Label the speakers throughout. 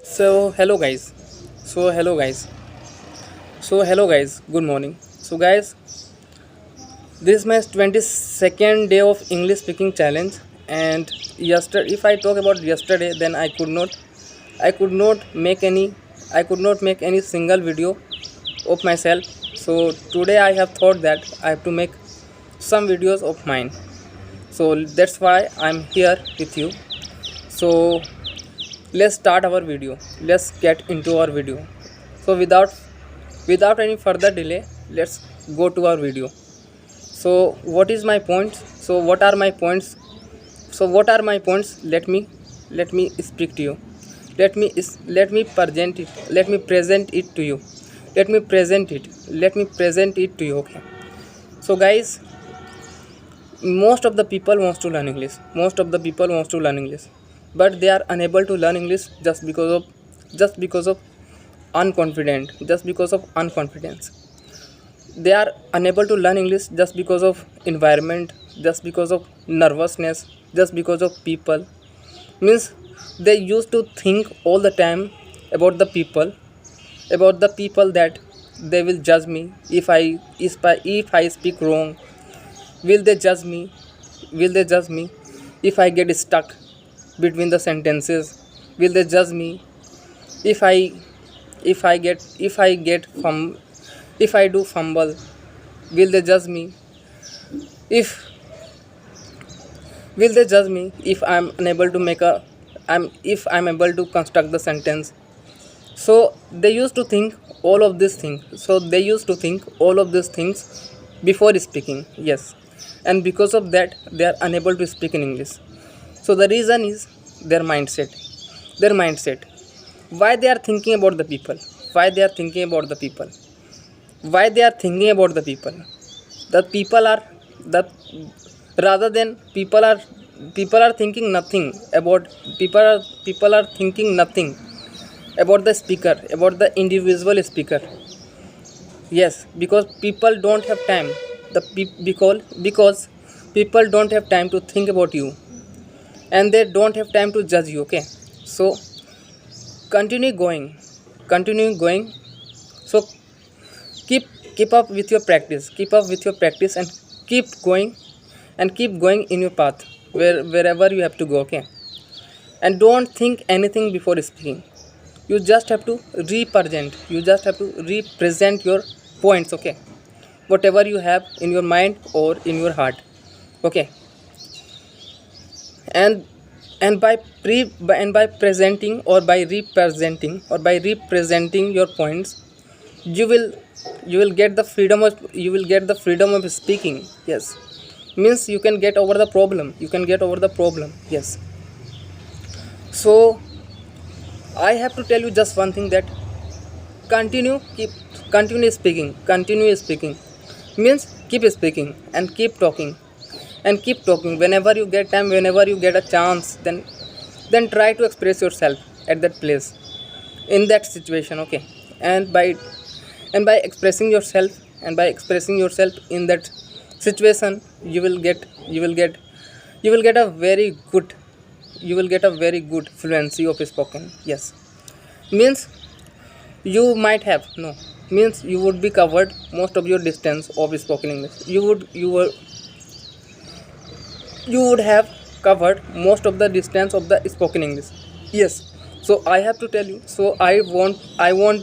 Speaker 1: So hello guys. So hello guys. So hello guys. Good morning. So guys, this is my 22nd day of English speaking challenge. And yesterday, if I talk about yesterday, then I could not make any single video of myself. So today I have thought that I have to make some videos of mine. So that's why I'm here with you. So let's start our video. Let's get into our video. So without any further delay, let's go to our video. So what is my points? So what are my points? Let me speak to you. Let me present it to you. Let me present it to you. Okay. So guys, most of the people wants to learn English, but they are unable to learn English just because of unconfidence. They are unable to learn English just because of environment, just because of nervousness, just because of people. Means they used to think all the time about the people that they will judge me if I speak wrong. Will they judge me? Will they judge me if I get stuck between the sentences? Will they judge me if I if I do fumble? Will they judge me if will they judge me if I'm unable to make a I'm if I'm able to construct the sentence? So they used to think all of these things before speaking. Yes. And because of that, they are unable to speak in English. So the reason is their mindset. Why they are thinking about the people? Why they are thinking about the people? Why they are thinking about the people? The people are the rather than people are thinking nothing about people are thinking nothing about the speaker, about the individual speaker. Yes, because people don't have time. Because people don't have time to think about you, and they don't have time to judge you. Okay. So continue going, continue going. So keep keep up with your practice. Keep up with your practice and keep going, and keep going in your path wherever you have to go. Okay. And don't think anything before speaking. You just have to represent your points. Okay. Whatever you have in your mind or in your heart. Okay. And and by presenting or by representing your points, you will you will get the freedom of speaking. Yes. Means you can get over the problem. Yes. So I have to tell you just one thing, that continue keep continue speaking. Means keep speaking and keep talking whenever you get time, whenever you get a chance. Then try to express yourself at that place, in that situation. Okay. And by expressing yourself in that situation, you will get a very good fluency of spoken. Yes. Means you might have no means you would be covered most of your distance of spoken English. You would have covered most of the distance of the spoken English. Yes. So I have to tell you, so I want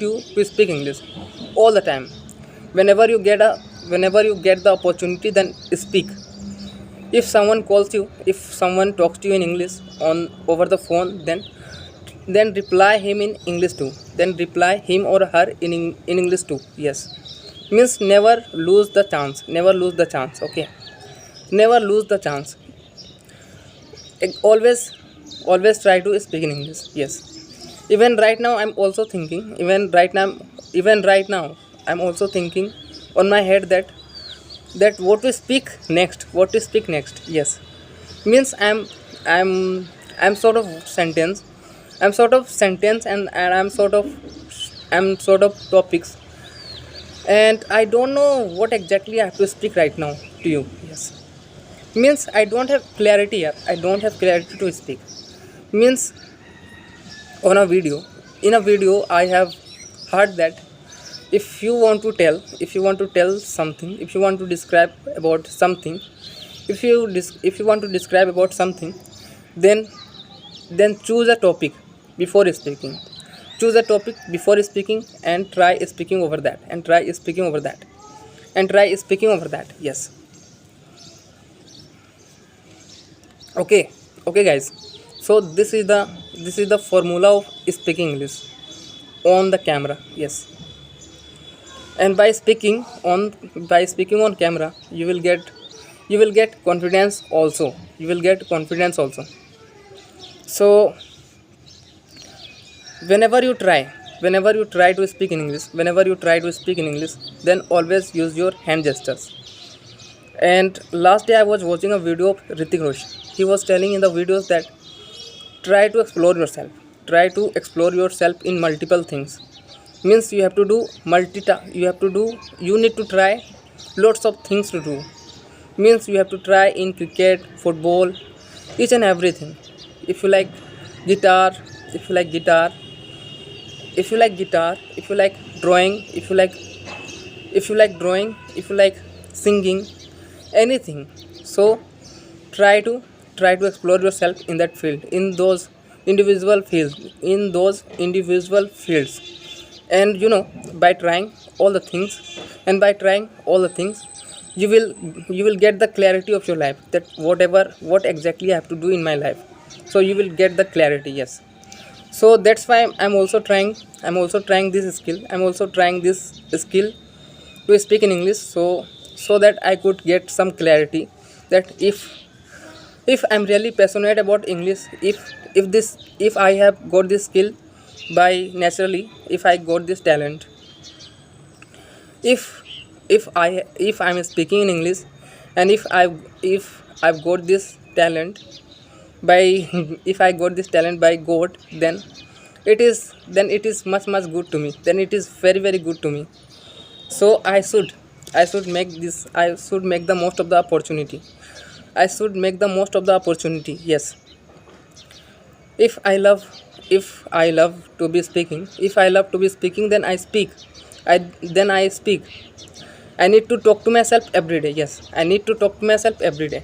Speaker 1: you to speak English all the time. Whenever you get the opportunity, then speak. If someone talks to you in English on over the phone, then reply him in English too. Then reply him or her in English too. Yes. Means never lose the chance. Okay. Never lose the chance. Always try to speak in English. Yes. Even right now I'm also thinking on my head that what to speak next. Yes. Means I'm sort of sentence, and I'm sort of topics, and I don't know what exactly I have to speak right now to you. Yes. Means I don't have clarity here. I don't have clarity to speak. Means on a video, in a video I have heard that if you want to tell something, if you want to describe about something, if you want to describe about something, then choose a topic before speaking. Choose a topic before speaking and try speaking over that, and try speaking over that, and try speaking over that. Yes. Okay guys, so this is the formula of speaking English on the camera. Yes. And by speaking on camera, you will get confidence also. So whenever you try to speak in English, then always use your hand gestures. And last day I was watching a video of Hrithik Roshan. He was telling in the videos that try to explore yourself in multiple things. Means you have to do you need to try lots of things to do. Means you have to try in cricket, football, each and everything. If you like guitar, if you like drawing, if you like singing, anything. So try to explore yourself in that field, in those individual fields. And by trying all the things, you will get the clarity of your life, that what exactly I have to do in my life. So you will get the clarity. Yes. So that's why I'm also trying this skill to speak in English, so that I could get some clarity, that if I'm really passionate about English, if I have got this skill by naturally, if I got this talent, if I'm speaking in English, and if I've got this talent by if I got this talent by God, then it is much good to me, then it is very good to me. So I should make the most of the opportunity. Yes. If I love to be speaking, then I speak. I need to talk to myself every day. Yes, I need to talk to myself every day.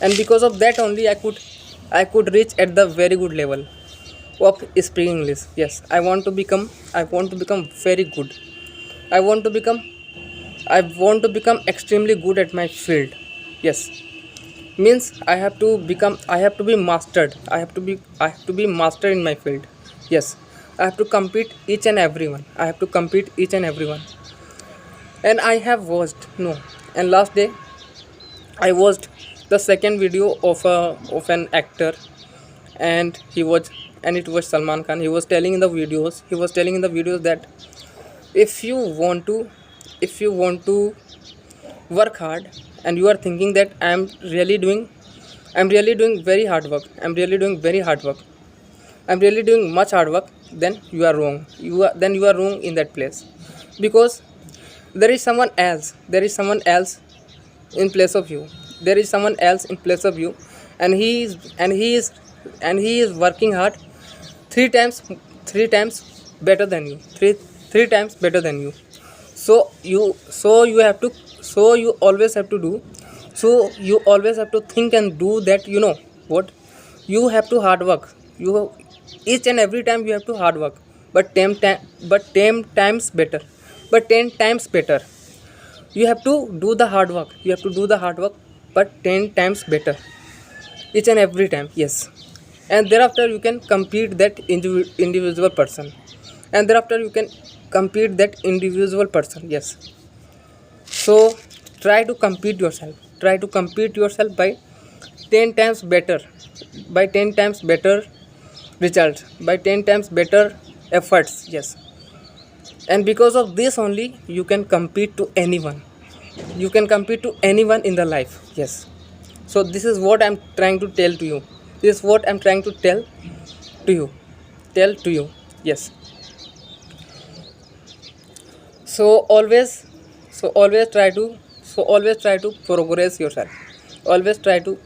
Speaker 1: And because of that only I could reach at the very good level of speaking English. Yes, I want to become very good. I want to become extremely good at my field. Yes. Means I have to be mastered. I have to be master in my field. Yes. I have to compete each and everyone. And I have watched and last day I watched the second video of an actor, and it was Salman Khan. He was telling in the videos that if you want to work hard, and you are thinking that I'm really doing very hard work, I'm really doing much hard work, then you are wrong. You are wrong in that place, because there is someone else in place of you. And he is working hard three times better than you. Three times better than you. So you always have to think and do that. What you have to hard work. Each and every time you have to hard work, but 10 times better. You have to do the hard work. But 10 times better each and every time. Yes. And thereafter you can compete that individual person. Yes. So try to compete yourself. By 10 times better. Results. By 10 times better efforts. Yes. And because of this only, you can compete to anyone. In the life. Yes. So this is what I'm trying to tell to you. Yes. So always try to progress yourself. Always try to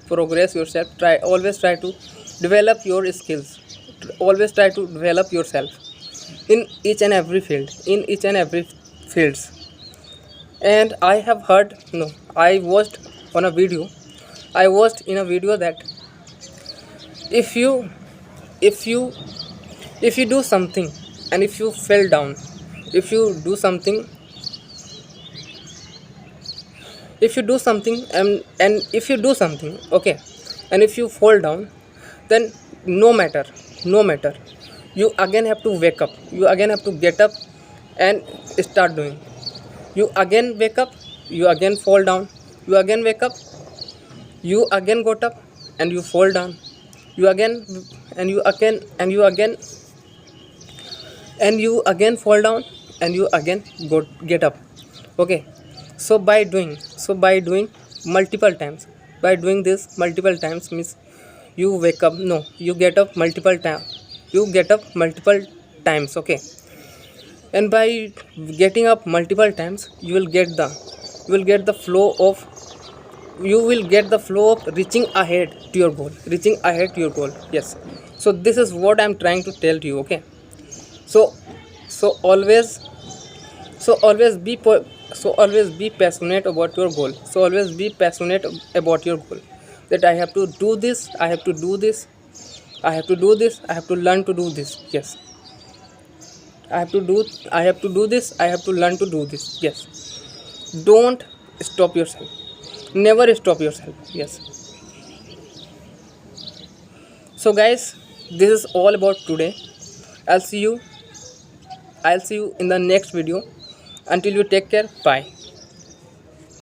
Speaker 1: develop your skills. Always try to develop yourself. in each and every field, in each and every fields. And I have heard, no, I watched on a video, I watched in a video that if you if you if you do something and if you fell down, if you do something, if you do something and if you do something, okay, and if you fall down, then no matter you again have to wake up, you again have to get up and start doing. You again wake up, you again fall down, you again wake up, you again got up and you fall down, you again and you again and you again and you again fall down and you again get up. Okay, so by doing multiple times, by doing this multiple times means you wake up, no, you get up multiple times, you get up multiple times. Okay, and by getting up multiple times you will get the flow of, you will get the flow of reaching ahead to your goal, reaching ahead to your goal. Yes, so this is what I'm trying to tell to you. Okay, so so always so always be so always be passionate about your goal, so always be passionate about your goal, that I have to do this, I have to do this, I have to do this, I have to learn to do this. Yes, I have to do this, I have to learn to do this. Yes, don't stop yourself, never stop yourself. Yes, so guys, this is all about today. i'll see you I'll see you in the next video. Until you, take care. Bye.